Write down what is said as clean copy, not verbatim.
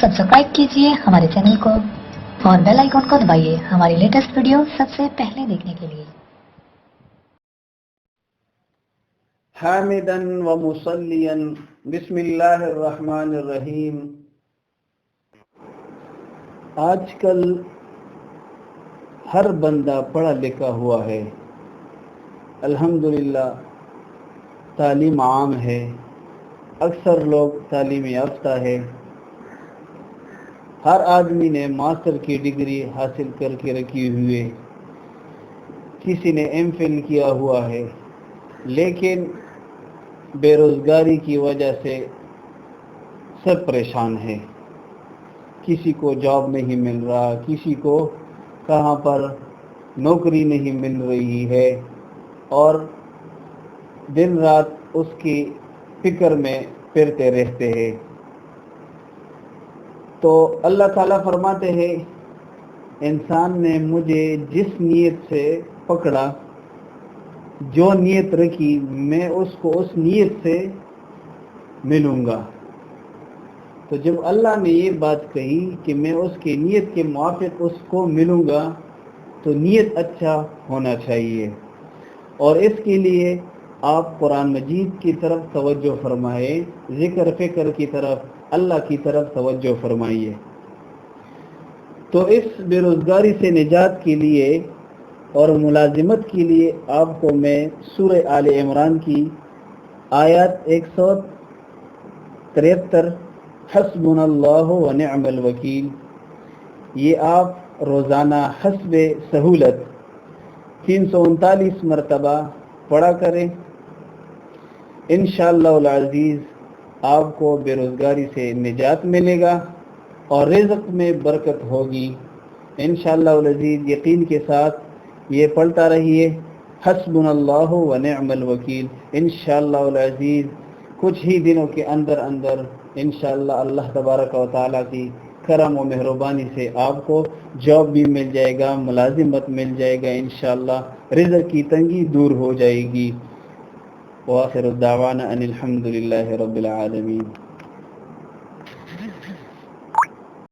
Subscribe कीजिए हमारे channel को और बेल आइकन को दबाइए हमारी लेटेस्ट वीडियो सबसे पहले देखने के लिए। हामिदन व मुसल्लियन बिस्मिल्लाहिर रहमानिर रहीम। आजकल हर बंदा पढ़ा लिखा हुआ है, अल्हम्दुलिल्लाह तालीम आम है, अक्सर लोग तालीम याफ्ता है। हर आदमी ने मास्टर की डिग्री हासिल करके रखी हुई है, किसी ने एमफिल किया हुआ है, लेकिन बेरोज़गारी की वजह से सब परेशान है। किसी को जॉब नहीं मिल रहा, किसी को कहाँ पर नौकरी नहीं मिल रही है और दिन रात उसकी फिक्र में फिरते रहते हैं। तो अल्लाह ताला फरमाते हैं, इंसान ने मुझे जिस नीयत से पकड़ा, जो नीयत रखी, मैं उसको उस नीयत से मिलूँगा। तो जब अल्लाह ने ये बात कही कि मैं उसकी नीयत के मुआफिक उसको मिलूँगा, तो नीयत अच्छा होना चाहिए। और इसके लिए आप कुरान मजीद की तरफ तवज्जो फरमाए, ज़िक्र फ़िक्र की तरफ, अल्लाह की तरफ तवज्जो फरमाइए। तो इस बेरोज़गारी से निजात के लिए और मुलाजिमत के लिए आपको मैं सूरह आले इमरान की आयत 173 हस्बुनल्लाहु व निअमल वकील, ये आप रोज़ाना हस्बे सहूलत 339 मरतबा पढ़ा करें। इंशाअल्लाहुल अज़ीज़ आपको बेरोज़गारी से निजात मिलेगा और रिज़्क़ में बरकत होगी। इंशाअल्लाहुल अज़ीज़ यकीन के साथ ये पढ़ता रहिए, हस्बुनल्लाहु व निअमल वकील। इंशाअल्लाहुल अज़ीज़ कुछ ही दिनों के अंदर अंदर इंशाअल्लाह अल्लाह तबारक व तआला की करम व मेहरबानी से आपको जॉब भी मिल जाएगा, मुलाजिमत मिल जाएगा। इंशाअल्लाह रिज़्क़ की तंगी दूर हो जाएगी। व आखिरु दावाना अनिल हम्दुलिल्लाहि रब्बिल आलमीन।